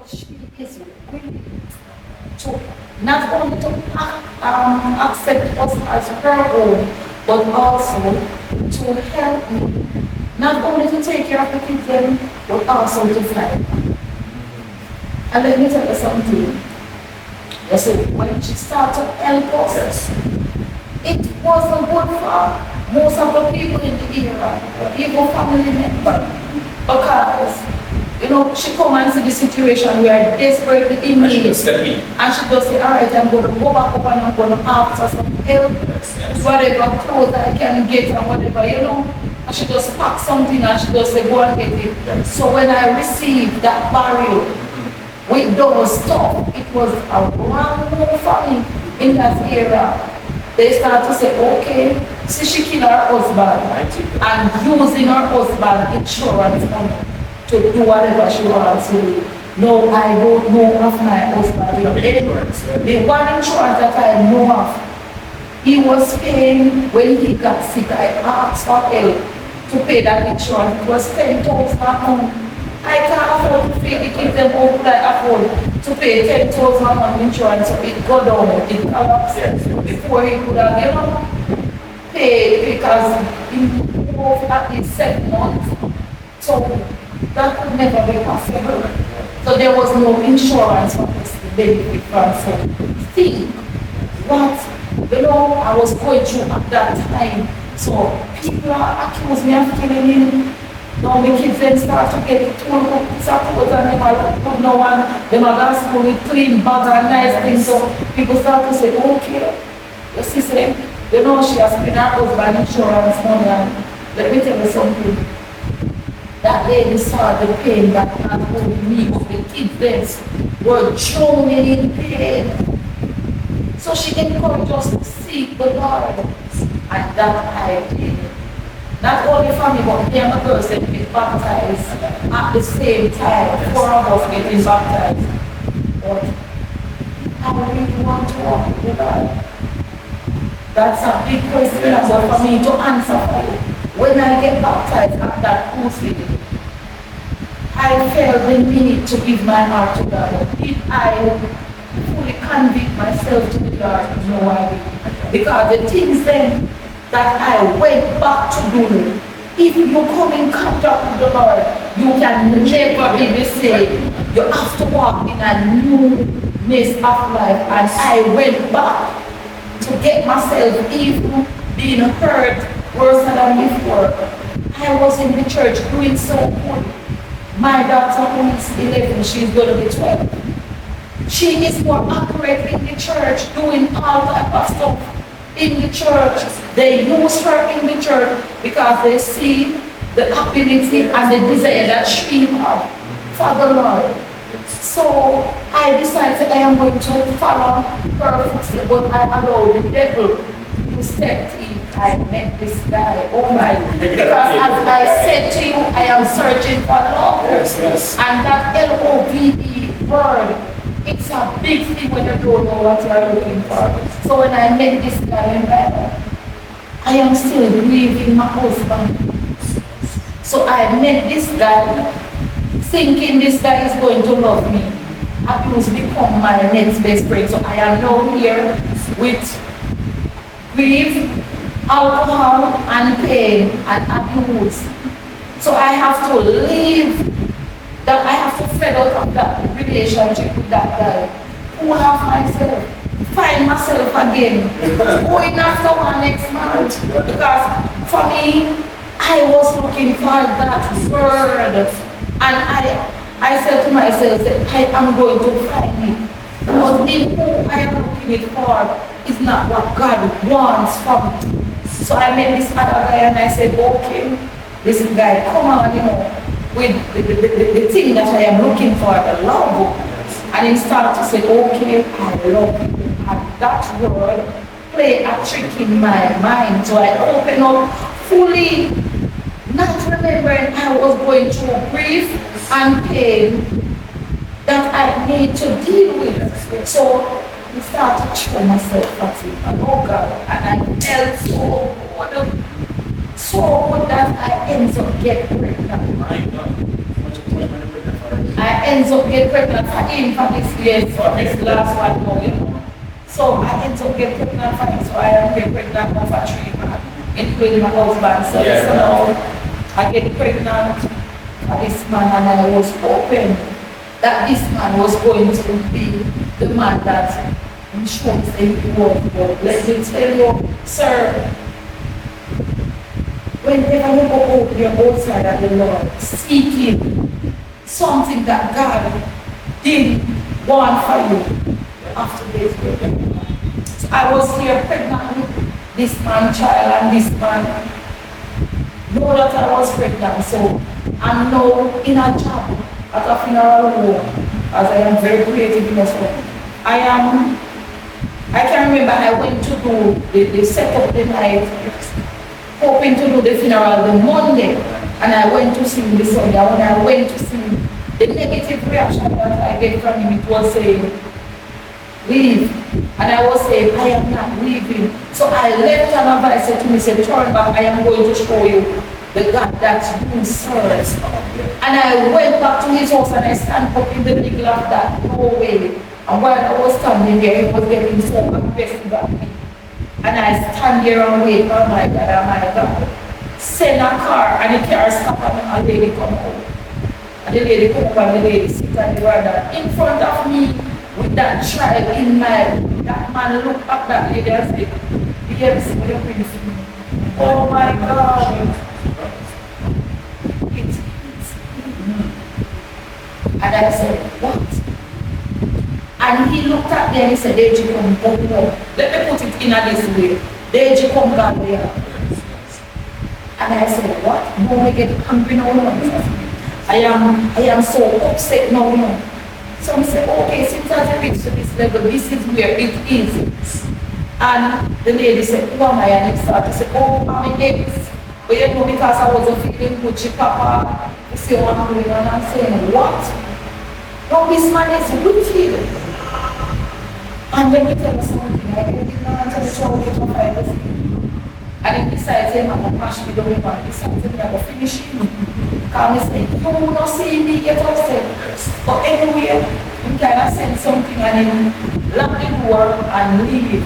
But she is willing to not only to accept us as her own, but also to help me. Not only to take care of the kids then, but also to fight. And let me tell you something. You see, when she started to help us, it wasn't good for most of the people in the area, even family members. Because, you know, she come and see the situation we are desperately in need. And she just say, all right, I'm going to go back up and I'm going to ask for some help, whatever clothes I can get and whatever, you know. And she just pack something and she just say, go and get it. So when I received that barrel with those stuff, it was a brand new family in that area. They start to say, okay, see she killed her husband and using her husband insurance money to do whatever she wants to do. No, I don't know of my husband. The one insurance that I know of, he was paying when he got sick. I asked for help to pay that insurance. It was 10,000 pounds. I can't afford to pay the kids them all that I afford to pay 10,000 on insurance. So it got down, it collapsed before he could have, you know, paid because he moved at least 7 months. So that could never be possible. So there was no insurance for this benefit from. So think what, you know, I was going through at that time. So people accuse me of killing him. Now the kids then start to get told up support and them are put no one, them are going to school with clean bags and nice things. So people start to say, okay, your sister, you know she has been her husband insurance money, and let me tell you something. That lady saw the pain that not only me, but the kids then were drowning in pain. So she encouraged us to seek the Lord, and that I did. Not only for me, but me and the person get baptized at the same time. 4 of us getting baptized. But I really want to walk with the Lord. That's a big question for me to answer for you. When I get baptized at that crusade, I felt the need to give my heart to God. Did I fully convict myself to the Lord? No, I didn't. Because the things then that I went back to do, if you come in contact with the Lord, you can never be the same. You have to walk in a newness of life. And I went back to get myself even being hurt worse than before. I was in the church doing so good. My daughter who is 11, she's going to be 12. She is more accurate in the church, doing all type of stuff in the church. They use her in the church because they see the ability and the desire that she has for the Lord. So I decided I am going to follow her footsteps, but I allowed the devil to step in. I met this guy, oh my, because as I said to you, I am searching for love. Yes. And that L-O-V-E word, it's a big thing when you don't know what you are looking for. So when I met this guy in Bible, I am still grieving my husband. So I met this guy, thinking this guy is going to love me. Abuse become my next best friend. So I am now here with grief, alcohol, and pain, and abuse. So I have to leave. That I have to fed out of that relationship with that guy. Pull off myself, find myself again, going after one next month. Because for me, I was looking for that word. And I said to myself that I am going to find it. But in who I am looking it for is not what God wants from me. So I met this other guy and I said, okay, this guy, come on, you know, with the thing that I am looking for, the love. And he started to say, okay, I love you. And that word played a trick in my mind. So I opened up fully, not remembering I was going through grief and pain that I need to deal with. So I started to show myself at it. And oh God, and I felt so good. So good that I ended up getting pregnant. I end up getting pregnant for him for this year, for this last one now, you know. So I end up getting pregnant for him, so I am getting pregnant now for 3 months, including my husband. So, so now I get pregnant for this man, and I was hoping that this man was going to be the man that I'm sure he was. But let me tell you, sir, whenever you go out your outside of the Lord, seeking something that God didn't want for you, after this, so I was here pregnant with this man child, and this man know that I was pregnant, so I'm now in a job at a funeral home, as I am very creative in this one. I can remember I went to do the setup the night, hoping to do the funeral the Monday, and I went to see him the Sunday. And when I went to see him, the negative reaction that I get from him, it was saying, leave. And I was saying, I am not leaving. So I left, and I said to me, said, turn back, I am going to show you the God that you serve. And I went back to his house, and I stand up in the middle of that doorway. And while I was standing there, he was getting so aggressive at me. And I stand there and wait, oh my God, send a car, and the car stopped, and a lady come out. And the lady come up, and the lady sit on the veranda in front of me with that child in my, that man looked at that lady and said, yes, what you bring to me? Oh my God. And I said, what? And he looked at me and he said, Deji, come, go. Let me put it in this way. Deji, come back there. And I said, what? No, I get angry now. I am so upset now. So I said, okay, since I reached to this level, this is where it is. And the lady said, who am I? And he started to say, oh, I'm in Davis. But you know, because I wasn't feeling good, Papa, you see what I'm doing, and I'm saying, what? No, this man is wicked. And let me tell you something, I didn't answer the trouble with my father. And he decided, I'm going to crash me down, and he decided, I'm going to finish him. Because he said, you will not see me get upset. But anyway, you kind of send something and then lock the door and leave.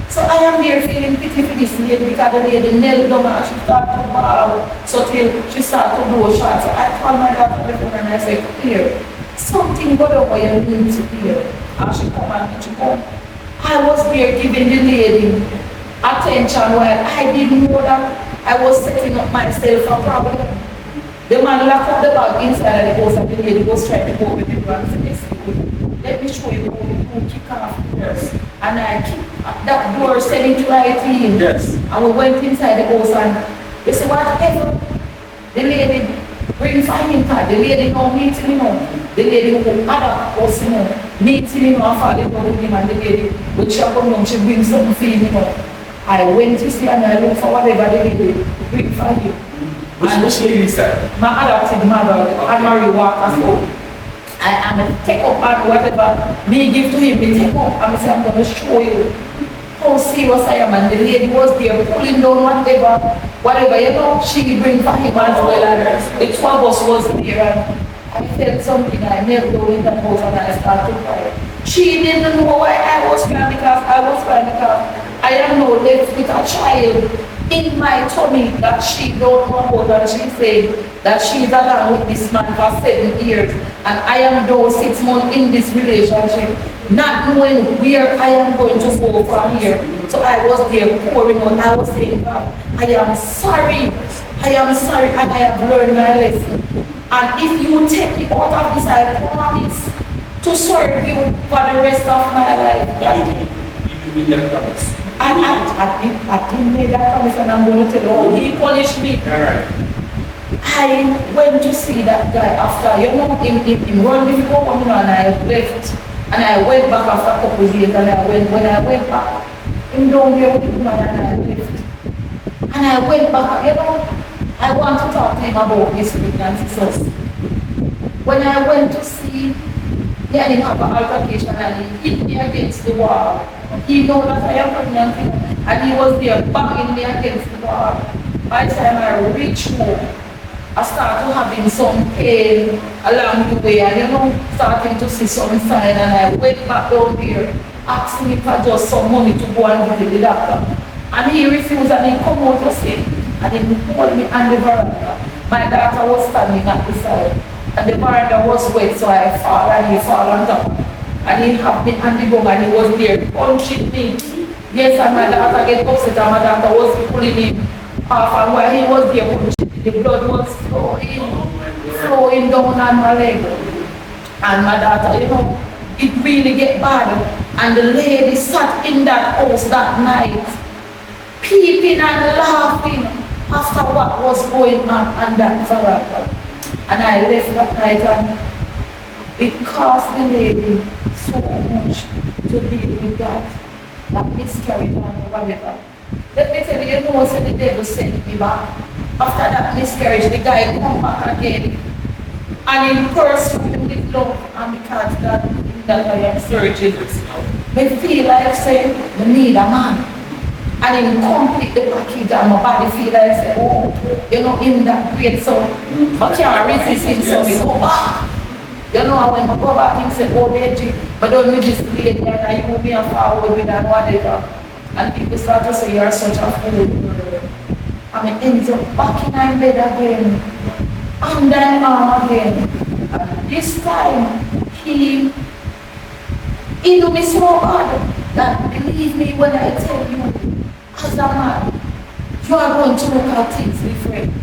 So I am there feeling pity for this lady because the lady knelt down and she started to bawl. So till she started to blow shots. So I called my daughter on the phone and I said, here, something good over you need to hear. And she come and she come. I was there giving the lady attention while I didn't know that I was setting up myself a problem. The man locked up the bag inside of the house and the lady was trying to go with the door and said, let me show you how you kick off first. And I kicked that door, selling to IT. Yes. And we went inside the house and they said, whatever. The lady bring finding card. The lady now meeting him now. The lady who had a house meeting him and falling down with him, and the lady when she come down, she brings something for him now. I went to see and I looked for whatever the lady bring for him. Which lady is that? My adopted mother, Anne-Marie Walker. So I am take up and whatever me give to him, me take up and say, I'm going to show you how serious I am. And the lady was there pulling down whatever, you know, she bring for him as well. And the two of us was there. And I felt something, I knelt down in that house and I started to cry. She didn't know why I was crying because I was crying because I am now left with a child in my tummy that she don't know about, and she said that she's along with this man for 7 years and I am now 6 months in this relationship, not knowing where I am going to go from here. So I was there pouring out, I was saying, God, I am sorry, and I have learned my lesson. And if you take me out of this, I promise to serve you for the rest of my life. You will promise. I didn't make that promise, and I'm going to tell you, he punished me. Alright. I went to see that guy after, you know, him run me go home, and I left. And I went back after a couple of years, and when I went back, him down there with him, and I left. And I went back, you know, I want to talk to him about this pregnancy. So when I went to see, he had him have an altercation, and he hit me against the wall. He knew that I am pregnant, and he was there banging me against the wall. By the time I reached home, I started having some pain along the way and starting to see some sign and I went back down there, asking if I just some money to go and visit the doctor. And he refused and he come out to say, and he pulled me on the veranda. My daughter was standing at the side and the veranda was wet so I fall and he fall on top. And he had me on the ground and he was there punching me. Yes, and my daughter get upset and my daughter was pulling him off and while he was there punching me, the blood was flowing down on my leg. And my daughter, it really get bad. And the lady sat in that house that night, peeping and laughing after what was going on that veranda. And I left that night and it cost the lady so much to deal with that miscarriage and whatever. Let me tell you, so the devil sent me back. After that miscarriage, the guy come back again and in person with love and because that I am surgeon. I feel like saying, I need a man. And in complete the package and my body feel like say, oh, in that great so I can't resist him so we go back. When I go back and say, oh, Deji, but don't you just lay there and you move me forward with and whatever. And people start to say, you're such a fool. I end up back in my bed again. And then again. And this time, he knew me so bad that believe me when I tell you, as a man, you are going to look at things different.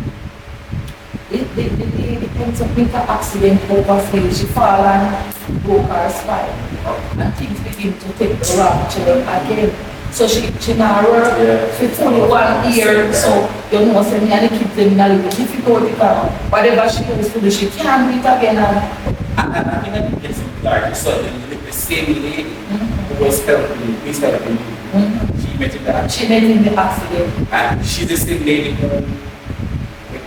The lady ends up with an accident overflow. She fall and broke her spine. And things begin to take the wrong turn again. So she now work for only 1 year. So me and the kids them in a little difficulty because whatever she used to do, she can't do it again. I think it's like so the same lady who was helping me, She met in the accident. She met in the accident. And she's the same lady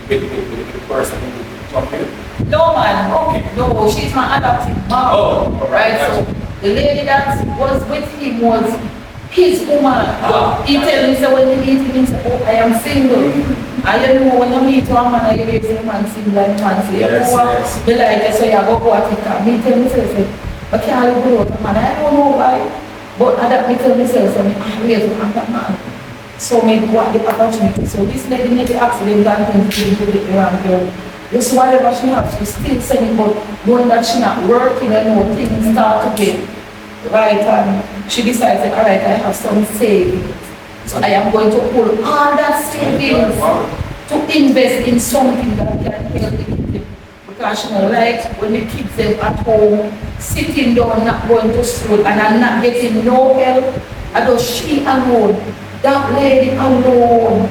with the person who jumped in? No man, okay. No, she's my adopted mom. Oh, right. So the lady that was with him was his woman. He tell me, so when you meet him, he said, oh, I am single. And when you meet one man, you meet a man single and man say, yes. Me like so you go what it can. Me tell me, say, I can't go out, man. I don't know why. But I me tell myself, I'm ready to have that man. So me got the opportunity. So this lady made the accident and things to the around girl. Just whatever she has, she still saying, but knowing that she's not working and things start to get right. And she decides that, all right, I have some savings. So I am going to pull all that savings to invest in something that can help the kids. Because she don't like when the kids are at home, sitting down, not going to school, and I'm not getting no help. I just she alone. That lady alone.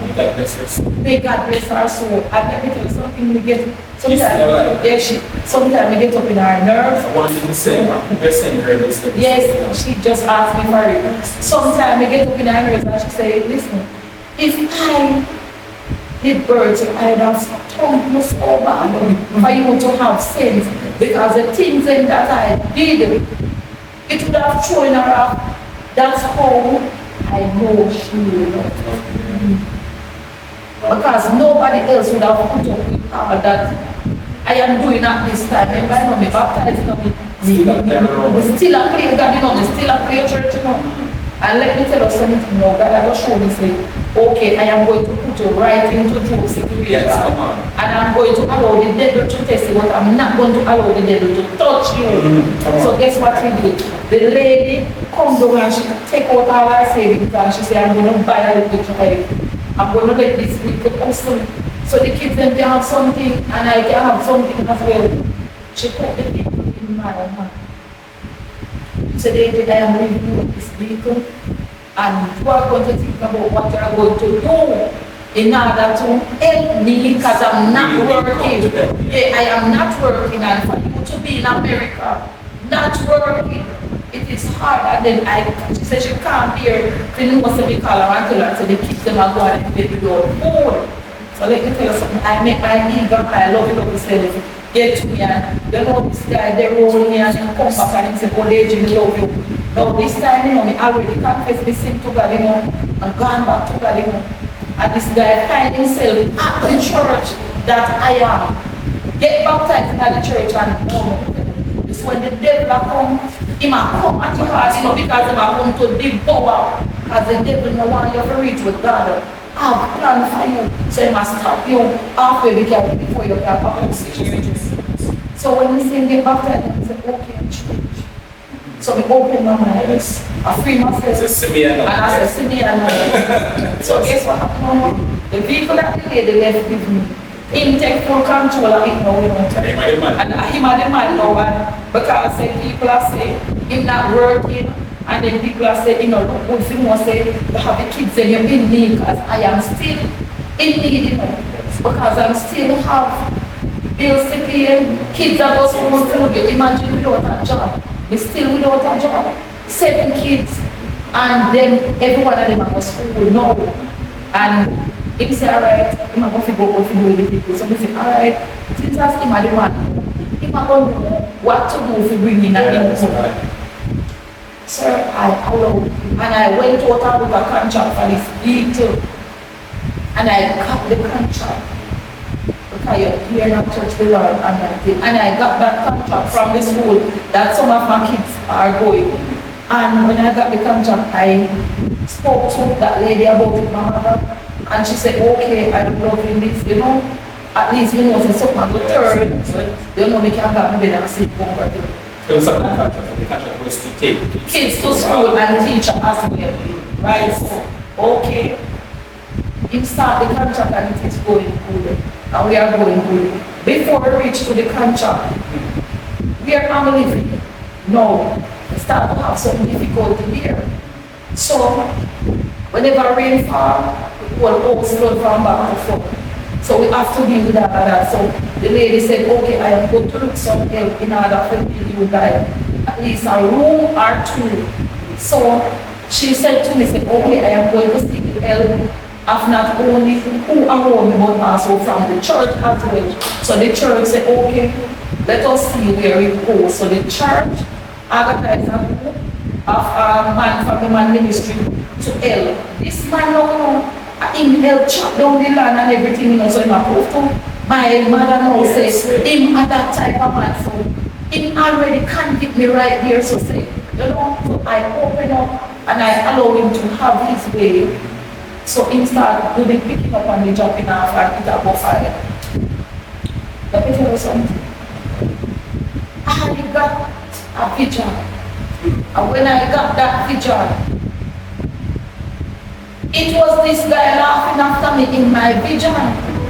May God bless her soul. And let me tell you something, we get sometimes we get up in our nerves. I wanted to say, yes, she just asked me for it. Sometimes we get up in our nerves and she say, listen, if I did birth, I'd have told you so bad for you to have sense. Because the things that I did, it would have thrown her up. That's how I know she will not love me. Because nobody else would have put up with all that I am doing at this time. Remember, I know me baptized, me still a prayer God, me still a prayer church, And let me tell you something, God has shown me, say, okay, I am going to put you right into true situation. Yes, and I'm going to allow the devil to test you, but I'm not going to allow the devil to touch you. So guess what we did? The lady come down and she take out all her savings and she said, I'm going to buy a little child. I'm going to let this little person so the kids then can have something and I can have something as well. She put the people in my hand. So they did, I am leaving you with this vehicle and you are going to think about what you are going to do in order to help me because I'm not working. Yeah, I am not working and for you to be in America, not working, it is hard. And then she said she can't bear to know what they call her and tell her so the kids them are going and baby without food. So let me tell you something, I make my ego, I love myself. Get to me and this guy, they roll me and he come back and he say, oh, Deji, I love you. Now this time, me already confessed the sin to God, and gone back to God, And this guy find himself at the church that I am get baptized in the church and it's when the devil come, he might come at your heart, you know, because he might come to devour. Because the devil no want you to reach with God. I have a plan for you. So he must stop you halfway before you can baptize. So when we say get baptized, we say, okay, church. So we open my eyes, I free myself, and I said, see me and so guess what happened? The vehicle that the lady left with me, him take full control of it now, we don't tell him. And him and the man now, because people are saying, him not working, and then people are saying, you know, look good for you, say, you have the kids and you're in need, because I am still in need, you know, because I still have bills to pay, kids are just going through, you imagine without a job. We still without a job, 7 kids, and then every one of them are going to school now. And he say, alright, I'm going to go with the people. So we say, alright, since that's him and the man, him are going to know what to do to bring in an income. Sir, I allowed him, and I went out with a contract for this vehicle, and I got the contract. Because you're not touch the Lord and that thing. And I got that contract from the school that some of my kids are going. And when I got the contract, I spoke to that lady about it, my mother, and she said, okay, I'm loving this, you know. At least you know, it's something on the third, you know, we can go in bed and sleep over there. So the contract was to take kids to school and teach as well, right? So, okay. You start the contract and it is going good. And we are going good. Before we reach to the contract, we are unbelieving. No, we start to have some difficulty here. So, whenever rain falls, the whole house flood from back to front. So we have to deal with that. So the lady said, okay, I am going to look some help in order to build you guys at least a room or 2. So she said to me, said, okay, I am going to seek help of not only who around me, but also from the church as well. So the church said, okay, let us see where it goes. So the church advertised a group of a man from the man ministry to help. This man now, him help chop down the land and everything, you know, so him approved to. My mother now says, him at that type of man, so him already can't get me right here, so say, you know, so I open up and I allow him to have his way. So him start doing picking up and the jumping off and it above fire. Let me tell you something. I got a vision. And when I got that vision, it was this guy laughing after me in my vision.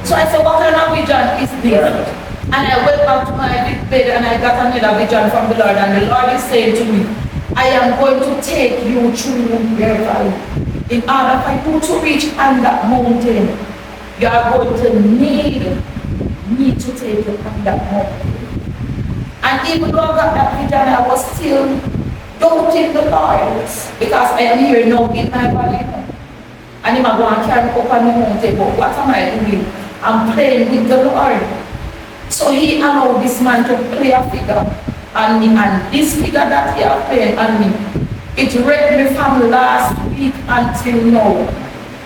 So I said, what kind of vision is this? And I went back to my bed and I got another vision from the Lord. And the Lord is saying to me, I am going to take you through your valley. In order for you to reach on that mountain, you are going to need me to take you on that mountain. And even though I got that vision, I was still doubting the Lord. Because I am here now in my valley. And him go and carry up on the mountain, but what am I doing? I'm playing with the Lord. So he allowed this man to play a figure on me, and this figure that he had played on me, it wrecked me from last week until now.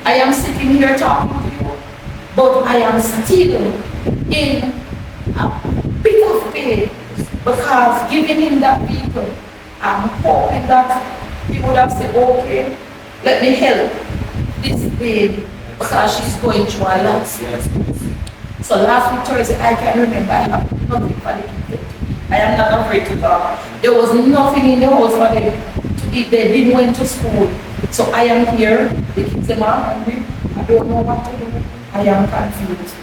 I am sitting here talking to you, but I am still in a bit of pain because giving him that vehicle, I'm hoping that he would have said, okay, let me help this baby because she's going through a lot. So last week Thursday, I can remember I have nothing for the kids. I am not afraid to talk. There was nothing in the house for them to eat. They didn't went to school. So I am here. The kids are hungry. I don't know what to do. I am confused.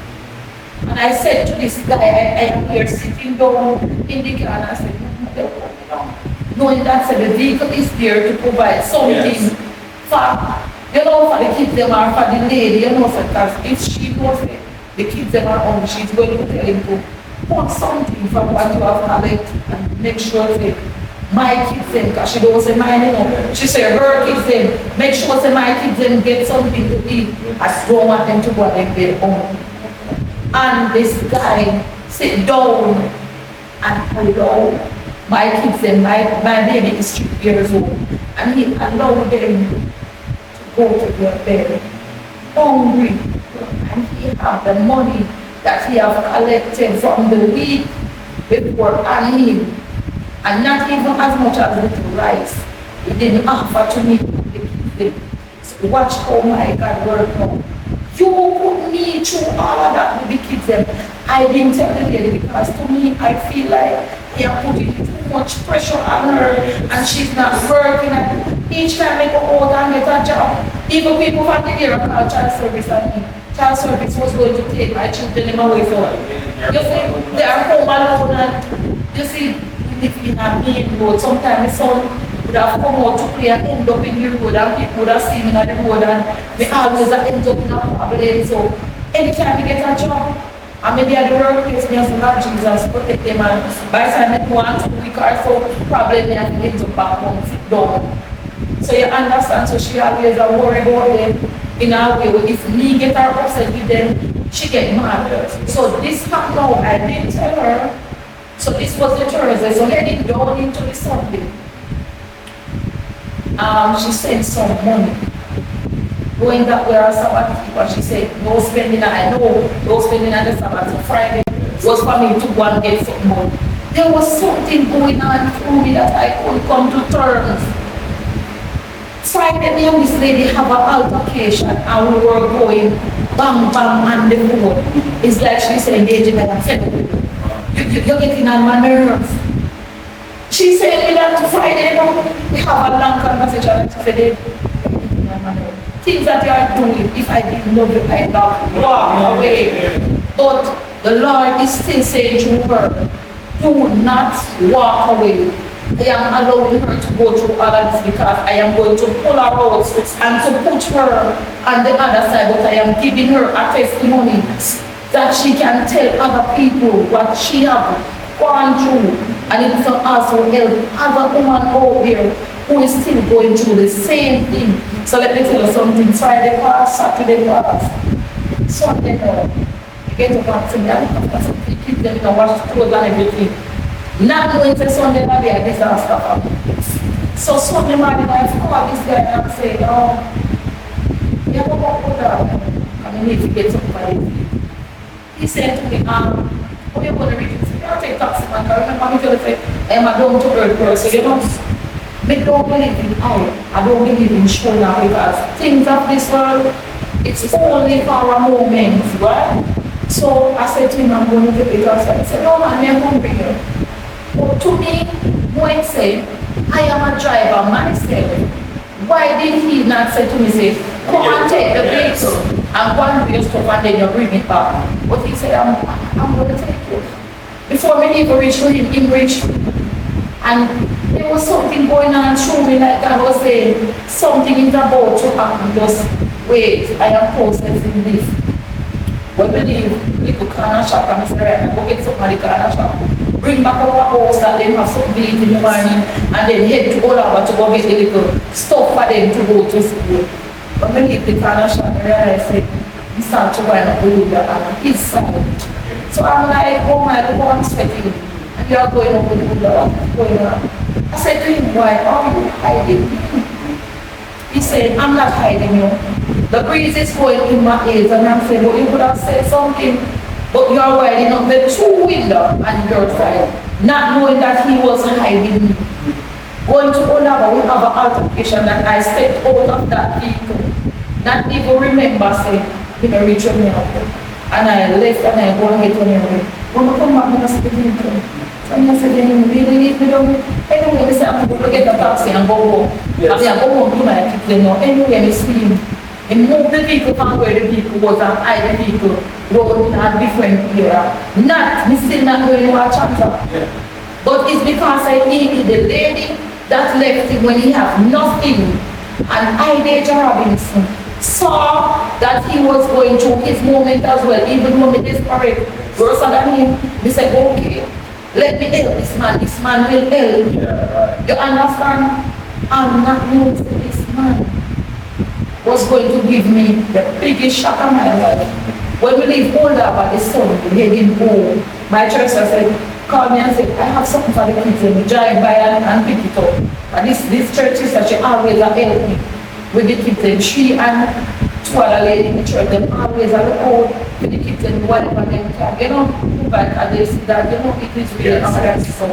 And I said to this guy, I am here sitting down in the car, and I said, knowing that the vehicle is there to provide something for, you know, for the kids them or for the lady, you know, because if she knows it, the kids them are hungry, she's going to tell him to put something from what you have collected and make sure that my kids them, because she don't say mine, you know, she say her kids them, make sure that my kids them get something to eat. I don't want them to go and get home. And this guy sit down and allow my kids them, my baby is 3 years old, and he allowed them to go to their bed hungry, and he have the money that he have collected from the week before on him, and not even as much as little rice, he didn't offer to me the kids. So watch how my God work now. You put me through all of that with the kids them. I didn't tell the lady because to me I feel like they are putting too much pressure on her and she's not working. And each time I go out and get a job, even people from the area call child service on me. Child service was going to take my children away from me. You see, they are home alone and you see, live in a main road. Sometimes my son would have come out to play and end up in the road and people would have seen me on the road and we always end up in a problem. So anytime we get a job, and maybe at the workplace, me as Lord Jesus protect them and by the time they go on 2 weeks or so, probably they have to get back home, sit down. So you understand, so she always a worry about them in a way. If me get her upset with them, she get mad. So this happened now, I didn't tell her. So this was the Thursday, so heading down into the Sunday. She sent some money. Going that way our Sabbath keeper, she said, no spending, I know, no spending on the Sabbath. So Friday was for me to go and get some money. There was something going on through me that I couldn't come to terms. Friday, me and this lady have an altercation and we were going bang bang on the road. It's like she said, engaging and I'm fed up with you. You're getting on my nerves. She said me that Friday, we have a long conversation and she said, you're getting on my nerves. Things that you are doing, if I didn't love you, I love you. Walk away. But the Lord is still saying to her, do not walk away. I am allowing her to go through all of this because I am going to pull her out and to put her on the other side, but I am giving her a testimony that she can tell other people what she has gone through, and it will also help other women out there who is still going through the same thing. So let me tell you something. Friday pass, Saturday pass, Sunday now. You get up and say, I look after something, keep them in a wash clothes and everything. Not knowing that Sunday might be a disaster. So Sunday morning I call this guy and I say, you have a walk down. I need to get somebody. He said to me, what are you going to read? He said, I'll take taxi man. I remember me telling him, I am a down to earth person. You know, I don't believe in I don't believe in show now because things of this world, it's only for a moment, right? So I said to him, I'm going to get it outside. He said, no man, I'm hungry here. But to me, when he said, I am a driver myself, why did he not say to me, say, come and take the vehicle and go and do your stuff and then you bring it back? But he said, I'm going to take it. Before me even reach to him, he reached me. And there was something going on through me, like God was saying, something is about to happen, just wait, I am processing this. When we leave, little corner shop and I say, right, I go get somebody corner shop. Bring back our house and then have something to eat in the morning and then head to Olava to go get the little stuff for them to go to school. When we leave the corner shop, I realize we start to wind up with the on his side. So I'm like, oh my God, I'm sweating. And you are going up with the what's going on? I said to him, why are you hiding? He said, I'm not hiding you. The breeze is going in my ears and I'm saying, well, you could have said something. But you are winding up the two windows on your side, not knowing that he was hiding me. Going to Olava, we have an altercation that I stepped out of that vehicle, not even remember saying, you know, reach me up. And I left and I go and get on your way. When I come back, I'm speaking to him. So I said, you really need me down? Anyway, I said, I'm going to get a taxi and go home. I said, I'm going to my kids, you know. Anyway, I see him. He moved the vehicle from where the vehicle was and I the vehicle road in a different area. Not, me still not going to watch out. But it's because I needed the lady that left him when he had nothing. And Dagae Robinson saw that he was going through his moment as well, even when he desperate. Worse than him, he said, okay, let me help this man will help. You understand? I'm not going to this man. Was going to give me the biggest shock of my life. When we leave Olava this Sunday, heading home, my church said, call me and say, I have something for the kids, and we drive by and pick it up. And this church is that she always help me with the kids, and she and two other ladies in the church, them always look out for the kids and whatever they can, you know, but and they see that, you know, it is really hard. So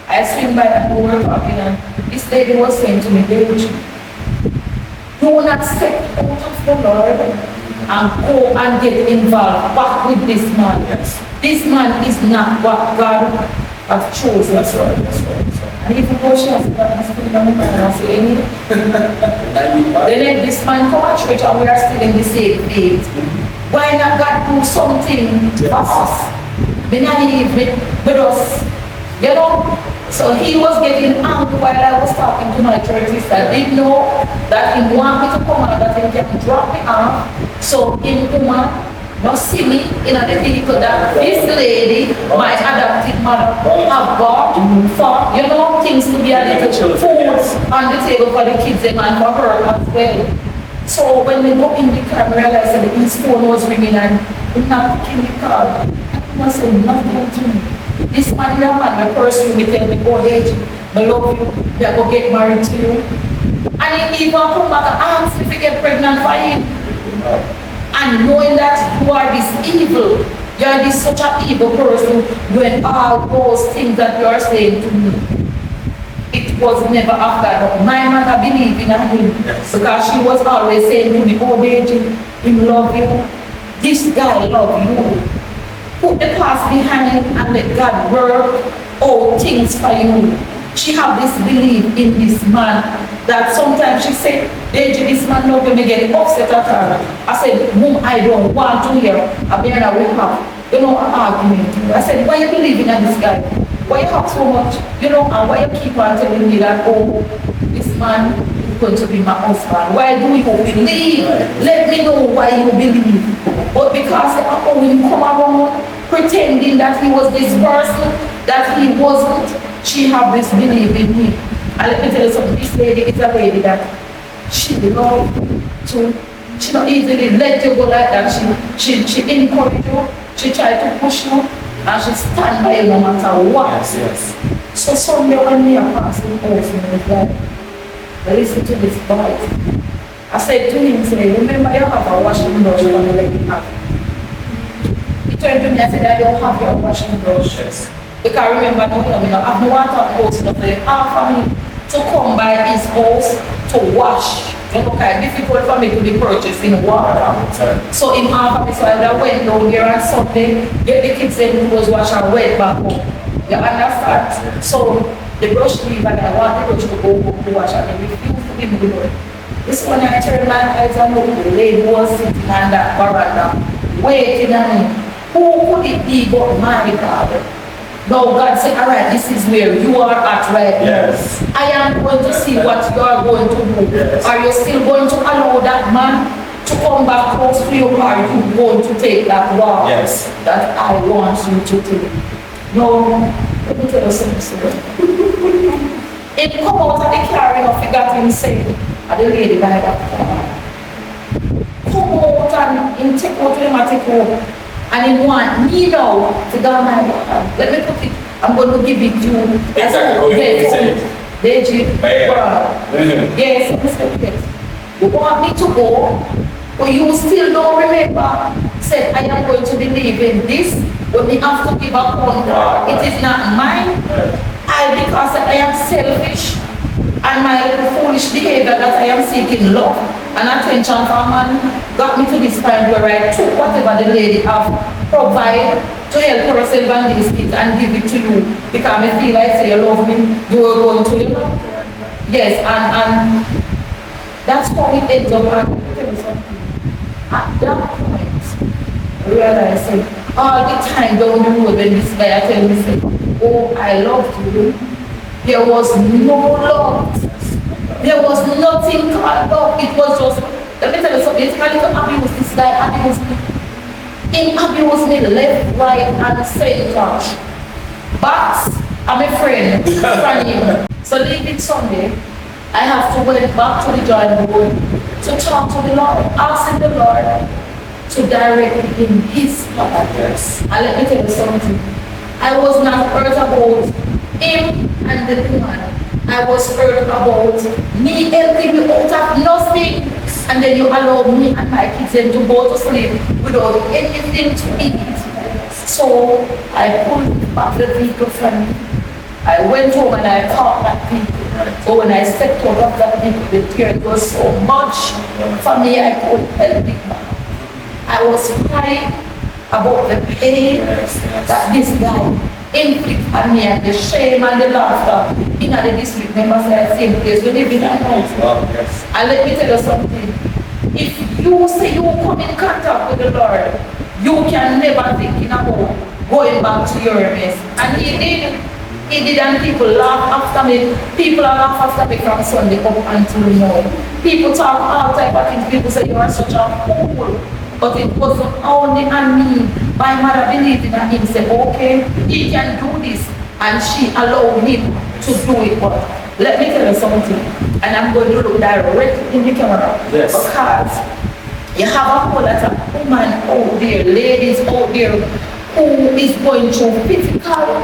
I swing by and we were talking and this lady was saying to me, David, do not step out of the Lord and go and get involved back with this man. Yes. This man is not what God has chosen. That's right, that's right. That's right. And even though she has got this thing on the man, I say, then let this man come to church and we are still in the same faith. Why not God do something for us? Be naive with us, you know? So he was getting angry while I was talking to my church sister. I didn't know that he wanted me to come out, that he can drop me off. So in Kuma, not see me in a vehicle that this lady, my adopted mother, have bought for, you know, things to be a little food on the table for the kids and for her as well. So when we go in the car, I realized that his phone was ringing and he not picking the call. I said, nothing to me. This man, young man, my first room, he tell me, go ahead, I love you, I go get married to you. And he even come back and ask if he get pregnant for him. And knowing that you are this evil, you are this such an evil person, doing all those things that you are saying to me. It was never after that. My mother believed in him because she was always saying to me, oh baby, him love you. This guy love you. Put the past behind and let God work all things for you. She have this belief in this man that sometimes she said, Deji, this man love me get upset at her. I said, Mom, I don't want to hear. I mean, I will have, you know, an argument. I said, why you believing in this guy? Why you have so much, you know, and why you keep on telling me that, oh, this man is going to be my husband? Why do you believe? Let me know why you believe. But because when you come around pretending that he was this person, that he wasn't, she have this belief in me. And let me tell you something, this lady is a lady that she love to, she don't easily let you go like that. She encourage you, she try to push you, and she stand by you no matter what. Yes, yes. So Sunday when me are passing person was like, listen to this boy. I said to him, say, remember you have a washing brush on the leg you have. He turned to me and said, I don't have your washing brush. Yes. Because remember, no, I have no water close enough for me to come by his house to wash. You know, kind of difficult for me to be purchasing water. So in half of me, so I went down there on Sunday, get the kids in who was wash and went back home. You understand? So the brush leave and I want the brush to go home to wash and I refuse to give me the brush. This one I turned my eyes and looked, the lady was sitting on that veranda, waiting on me. Who could it be but my father? Now God said, all right, this is where you are at right now. Yes. I am going to see what you are going to do. Yes. Are you still going to allow that man to come back close to you, or are you going to take that walk that I want you to take? No, let me tell you something, sir. It come out of the car, you know, forgot him saying, and the lady by that car. Come out and take out him and take over. And he want me now to go my God. Let me put it, I'm going to give it to you. Exactly how you say it. Deji, yes, yes. You want me to go, but you still don't remember. Said, I am going to believe in this, but we have to give up on that. It is not mine. Because I am selfish, and my foolish behavior that I am seeking love and attention from man got me to this point where I took whatever the lady have provided to help herself and these kids and give it to you because I feel like say you love me, you are going to, you know. Yes, and that's how it ends up. And tell me something. At that point, I realized all the time down the road when this guy tell me say, oh, I loved you. There was no love. There was nothing called love. It was just, let me tell you something, it's kind of abuse this guy, abuse me. He abused me left, right, and center. But I'm a friend from him. So leaving Sunday, I have to went back to the drawing board to talk to the Lord, asking the Lord to direct me in his path. Yes. And let me tell you something. I was not hurt about him and the woman. I was hurt about me helping you out of nothing. And then you allow me and my kids then to go to sleep without anything to eat. So I pulled back the vehicle from me. I went home and I caught that people. So when I stepped out of that vehicle, the tears was so much for me I couldn't help it. I was crying about the pain that this guy inflicted on me and the shame and the laughter in the district members at the same place. We live in a house. And let me tell you something. If you say you come in contact with the Lord, you can never think about going back to your mess. And he did, and people laugh after me. People laugh after me from Sunday up until now. People talk all type of things. People say you are such a fool. But it wasn't only on me. My mother believed in him, said, okay, he can do this. And she allowed him to do it. But let me tell you something. And I'm going to look directly in the camera. Yes. Because you have a whole lot of women out there, ladies out there, who is going through physical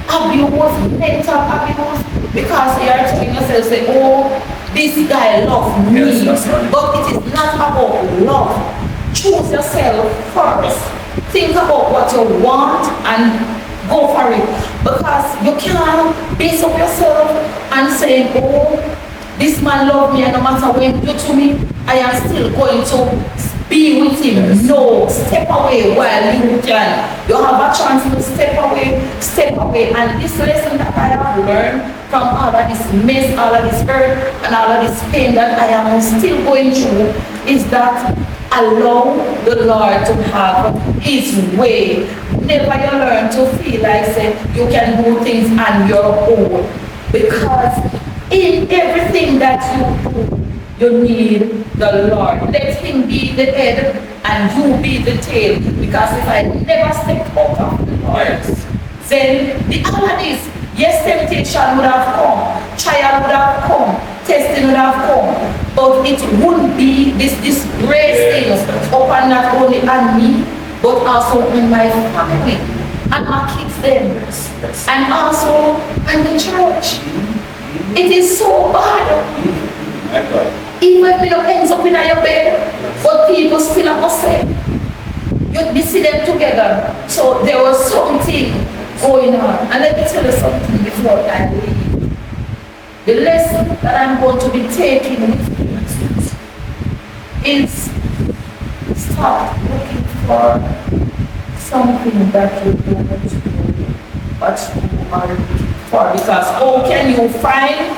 abuse, mental abuse, because they are telling yourself, say, oh, this guy loves me. Yes, but it is not about love. Choose yourself first. Think about what you want and go for it. Because you can't base up yourself and say, oh, this man loves me and no matter what he do to me, I am still going to be with him. Yes. No, step away while you can. You have a chance to step away. And this lesson that I have learned from all of this mess, all of this hurt, and all of this pain that I am still going through is that allow the Lord to have his way. Never you learn to feel like say you can do things on your own. Because in everything that you do, you need the Lord. Let him be the head and you be the tail. Because if I never step out of the Lord, then the other is, yes, temptation would have come, trial would have come, testing would have come, but it wouldn't be this grace thing upon not only on me, but also on my family, and my kids then, and also on the church. It is so bad. Even if you don't end up in your bed, but people still have to say, you see them together. So there was something going on. And let me tell you something before I leave. The lesson that I'm going to be taking with you is stop looking for something that you don't know what you are looking for. Because how can you find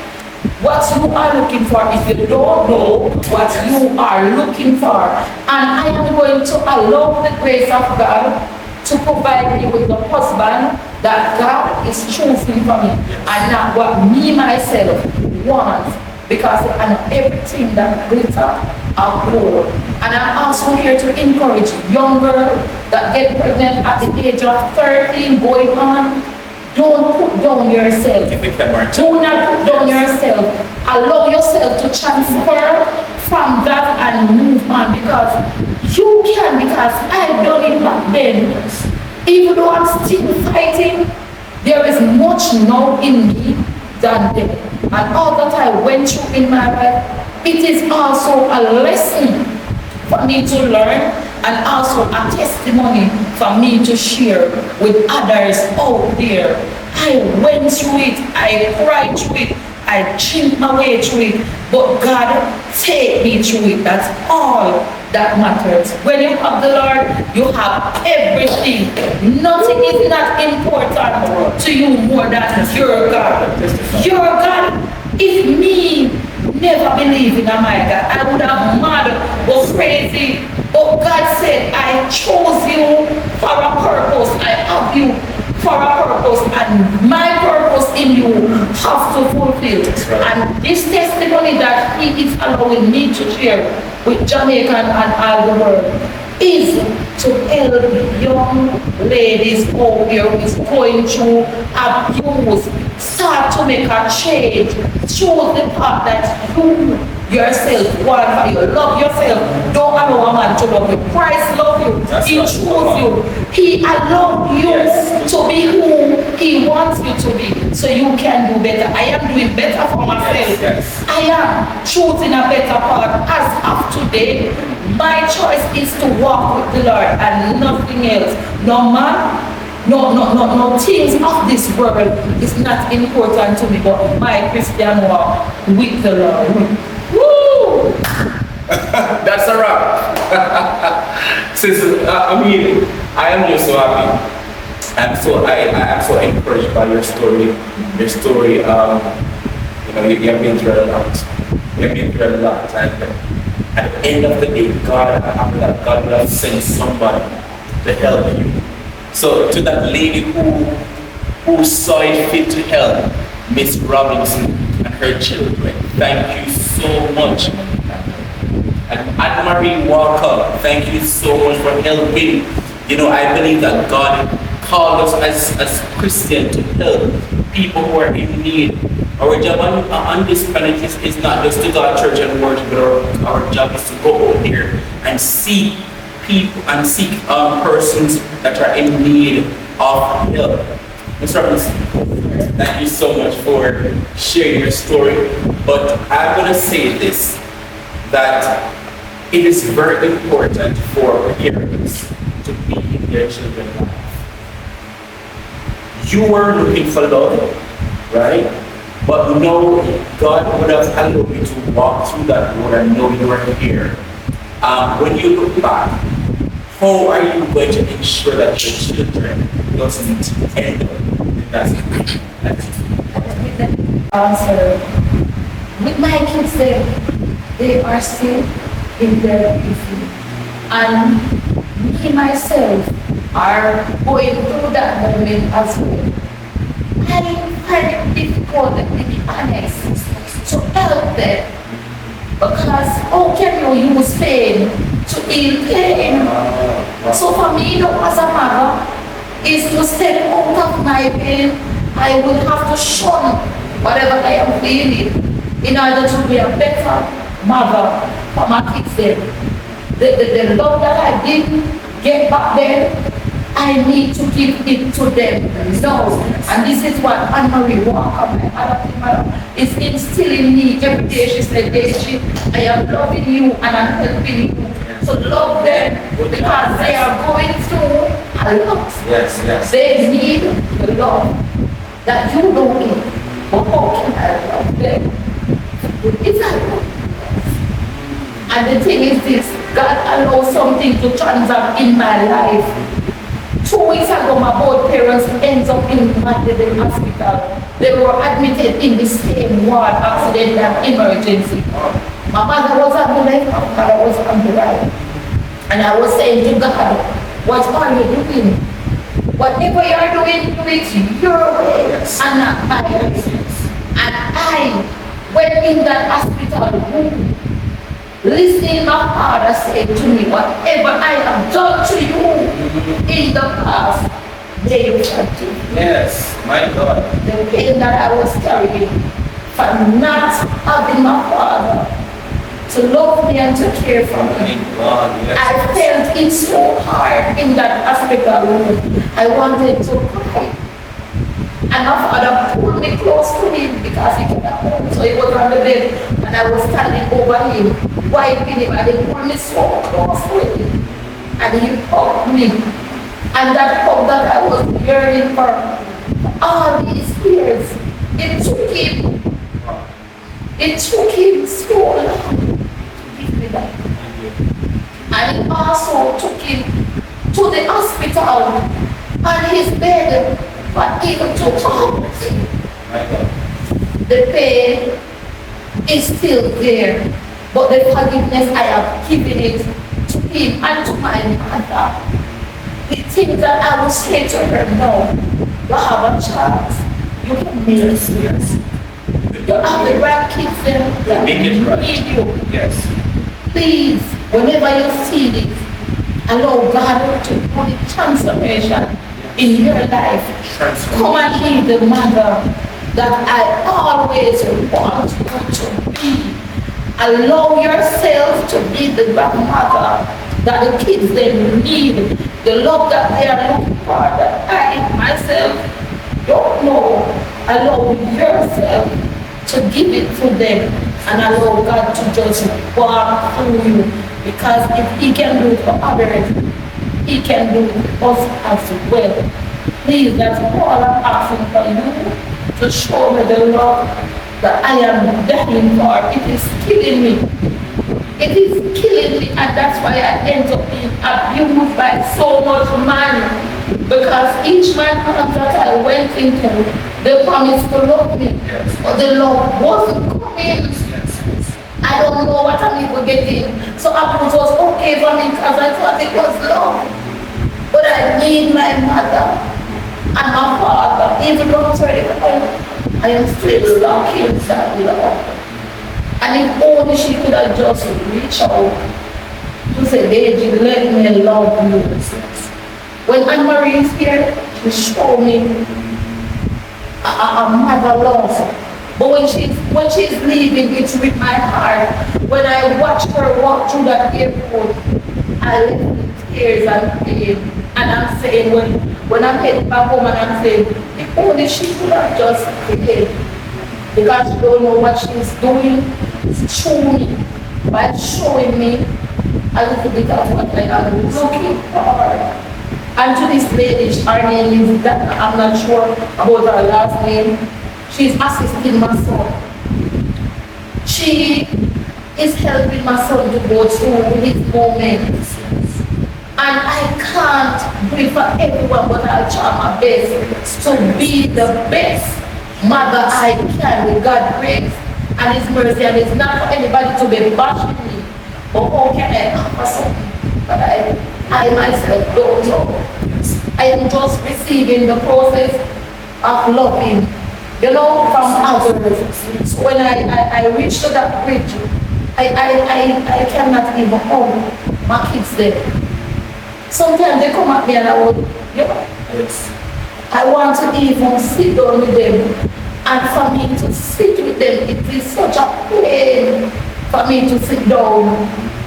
what you are looking for if you don't know what you are looking for? And I am going to allow the grace of God to provide me with the husband that God is choosing for me and not what me myself want, because I know everything that glitter are gold. And I'm also here to encourage young girls that get pregnant at the age of 13 going on. Don't put down yourself. Do not put down yourself. Allow yourself to transfer from that and move on, because you can, because I've done it back then. Even though I'm still fighting, there is much now in me than then. And all that I went through in my life, it is also a lesson for me to learn and also a testimony for me to share with others out there. I went through it, I cried through it, I chinked my way through it, but God take me through it. That's all that matters. When you have the Lord, you have everything. Nothing is not important to you more than your God. Your God, if me never believe in my God, I would have mad or crazy. But God said, I chose you for a purpose. I have you for a purpose, and my purpose in you have to fulfill. Right. And this testimony that he is allowing me to share with Jamaica and all the world is to help young ladies out there who is going through abuse start to make a change. Choose the path that yourself, one for you. Love yourself. Don't allow a man to love you. Christ loves you. That's He right. chose you. He allowed you Yes. to be who He wants you to be, so you can do better. I am doing better for myself. Yes. I am choosing a better path as of today. My choice is to walk with the Lord and nothing else. No man, no things of this world is not important to me, but my Christian walk with the Lord. Woo! That's a wrap. Sis, I mean, I am just so happy. I am so encouraged by your story. Your story, you have been through a lot. You have been through a lot. And at the end of the day, God will have sent somebody to help you. So to that lady who saw it fit to help Miss Robinson and her children, thank you so much. And Anne-Marie Walker, thank you so much for helping. I believe that God called us as Christians to help people who are in need. Our job on this planet is not just to go to church and worship, but our job is to go out there and seek people and seek persons that are in need of help. Ms. Robinson, thank you so much for sharing your story. But I'm going to say this, that it is very important for parents to be in their children's life. You were looking for love, right? But no, God would have allowed you to walk through that road and know you were here. When you look back, how are you going to ensure that your children doesn't end up in that situation? Answer. With my kids, they are still in their beauty. And me myself are going through that moment as well. I find it difficult, to be honest, to help them. Because how can you use pain to heal pain? So for me, as a mother, is to step out of my pain. I will have to shun whatever I am feeling in order to be a better mother for my kids then. The love that I didn't get back then, I need to give it to them now. And this is what Anne-Marie Walker, my adopted mother, is instilling in me every day. She said, Daisy, I am loving you and I'm helping you. So love them because they are going through a lot. Yes. They need the love that you don't need. But how can I love them? It's a love. And the thing is this, God allows something to transact in my life. 2 weeks ago, my both parents ends up in the hospital. They were admitted in the same ward, accident and emergency. My mother was on the left, my father was on the right. And I was saying to God, what are you doing? Whatever you're doing, do it your way and not my way. And I went in that hospital room, listening, my father said to me, whatever I have done to you in the past, they will forgive. Yes, my God. The pain that I was carrying for not having my father to love me and to care for me. God, yes. I felt it so hard in that hospital room. I wanted to cry. And my father pulled me close to him because he cannot hold me. So he was on the bed and I was standing over him, wiping him, and he pulled me so close to him. And he hugged me. And that hug that I was yearning for all these years, it took him so long to give me that. And it also took him to the hospital on his bed, but even to talk. The pain is still there, but the forgiveness I have given it to him and to my mother. The things that I will say to her, no, you have a chance. You can make it. You have the right kids there that need you. Yes. Please, whenever you see this, allow God to do the transformation in your life. Come and be the mother that I always want you to be. Allow yourself to be the grandmother that the kids they need, the love that they are looking for, that I myself don't know. Allow yourself to give it to them and allow God to just walk through you. Because if He can do it for others, He can do it for us as well. Please, that's all I'm asking for you, to show me the love that I am dying for. It is killing me. It is killing me, and that's why I end up being abused by so much man. Because each man that I went into, they promised to love me, but the love wasn't coming. I don't know what I'm even getting. So it was okay for me because I thought it was love. But I need my mother and my father, even though I'm sorry, I am still lacking that love. And if only she could have just reached out to say, Deji, let me love you. When Anne-Marie is here, she show me a mother love. But when she's leaving, it's with my heart. When I watch her walk through that airport, I left with tears and pain. And I'm saying, when I'm heading back home, and I'm saying, if only she could have just stayed. Because she don't know what she's doing through me, by showing me a little bit of what I am looking for. And to this lady, her name is Dagae, I'm not sure about her last name. She's assisting my son. She is helping my son to go through his moments. And I can't do it for everyone, but I'll try my best to be the best mother I can with God's grace and His mercy. And it's not for anybody to be bashing me. But how can I offer something that I myself don't know? I am just receiving the process of loving, from others. So when I reach to that bridge, I cannot even hold my kids there. Sometimes they come at me and I want to even sit down with them. And for me to sit with them, it is such a pain for me to sit down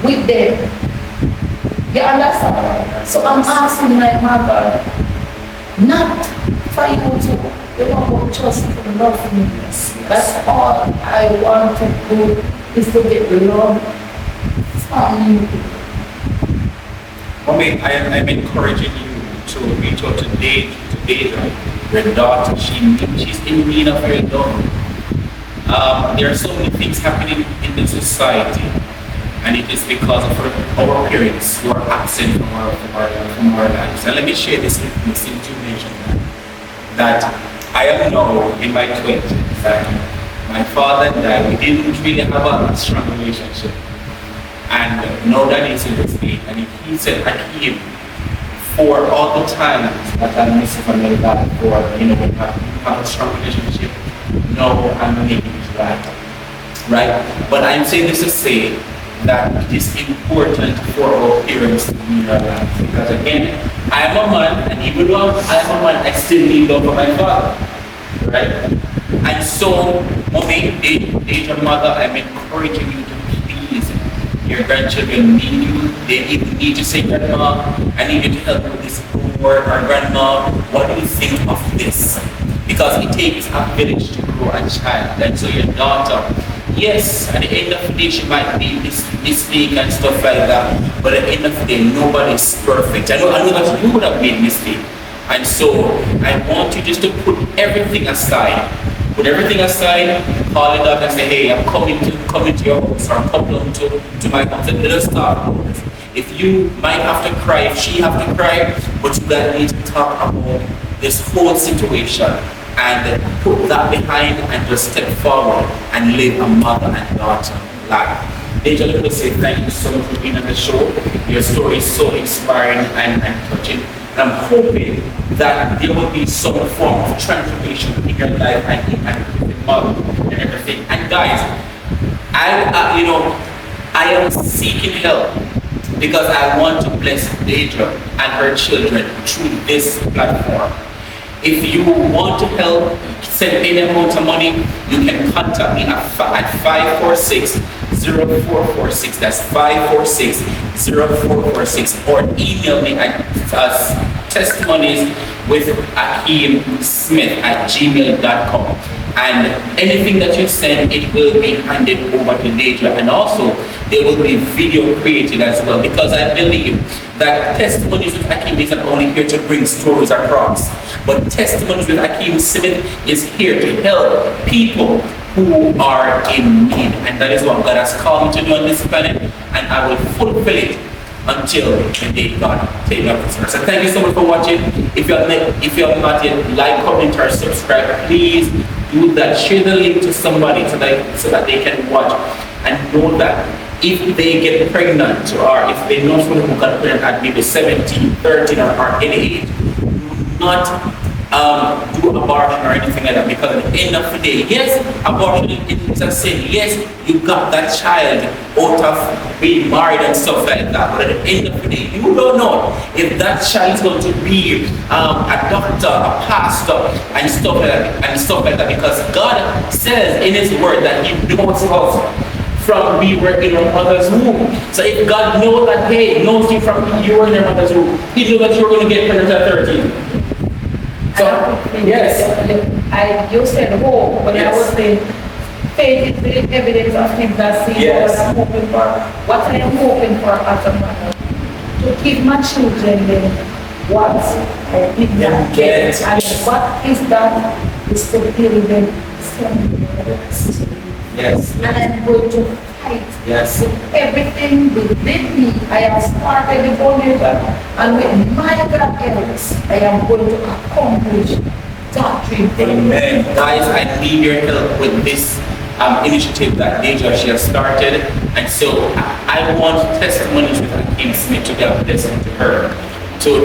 with them. You understand? So I'm asking my mother not for you to, just to love me. That's all I want to do, is to get love from you. Mommy, I'm encouraging you to reach out to Dagae, your daughter. She's in need of your love. There are so many things happening in the society, and it is because of our parents who are absent from our lives. And let me share this with you, since you mentioned that I am now in my 20s, that my father died. We didn't really have a strong relationship. And now that he's in the state, and he said, Ackeem, for all the times that I miss from my dad, for, we have a strong relationship, no, I'm making it right. But I'm saying this to say that it is important for our parents to be in our lives. Because again, I am a man, and even though I am a man, I still need love for my father, right? And so, Mommy, Deja mother, I'm encouraging you to please, your grandchildren need you. They even need to say, Grandma, I need you to help me with this homework, or Grandma, what do you think of this? Because it takes a village to grow a child. And so your daughter, yes, at the end of the day, she might be mistake and stuff like that, but at the end of the day, nobody's perfect. I know that you would have made mistake. And so I want you just to put everything aside. Put everything aside, call it up and say, hey, I'm coming to your house, or I'm coming to my house, and let us talk. If you might have to cry, if she have to cry, but you guys need to talk about this whole situation and put that behind and just step forward and live a mother and daughter life. Deja, let me say thank you so much for being on the show. Your story is so inspiring and touching. And I'm hoping that there will be some form of transformation in your life and in your mother and everything. And guys, I am seeking help because I want to bless Deja and her children through this platform. If you want to help send any amount of money, you can contact me at 0446. That's 546-0446. Or email me at testimonies with Ackeem Smith at gmail.com. And anything that you send, it will be handed over to Deja. And also, there will be video created as well, because I believe that Testimonies with Ackeem is not only here to bring stories across, but Testimonies with Ackeem Smith is here to help people who are in need. And that is what God has called me to do on this planet, and I will fulfill it until the day God take me up this earth. So thank you so much for watching. If you have not yet like, comment, or subscribe, please do that. Share the link to somebody so that they can watch, and know that if they get pregnant, or if they know someone who got pregnant at maybe 17, 13, or any age, do not do abortion or anything like that, because at the end of the day, yes, abortion is a sin. Yes, you got that child out of being married and stuff like that, but at the end of the day, you don't know if that child is going to be a doctor, a pastor, and stuff like that, because God says in His Word that He knows us from we were in our mother's womb. So if God knows that, hey, knows you from you were in your mother's womb, He knew that you were going to get pregnant at 13. So, yes. You said hope, but yes. I was saying faith is the evidence of things that seem. Yes. What I am hoping for as a mother, to give my children what I did not get. And what is that? Is to build them self-reliance. Yes. And I'm going to fight. Yes. With everything within me. I have started the foundation, and with my God else, I am going to accomplish that dream. Amen. Guys, I need your help with this initiative that Deja she has started, and so I want Testimonies with Ackeem Smith to be a blessing to her, to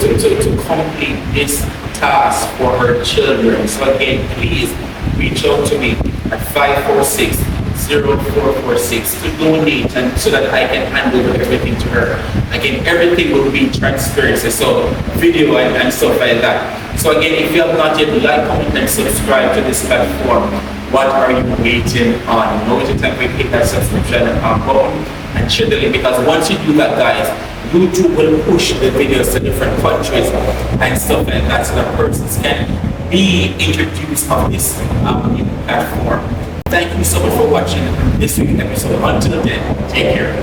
complete this task for her children. So again, please reach out to me at 546-0446 to donate, and so that I can hand over everything to her. Again, everything will be transparency, so video and stuff like that. So again, if you have not yet like, comment, and subscribe to this platform, what are you waiting on? Now is the time we hit that subscription button and share the link, because once you do that, guys, YouTube will push the videos to different countries and stuff like that, so that persons can be introduced on this new platform. Thank you so much for watching this week's episode. Until then, take care.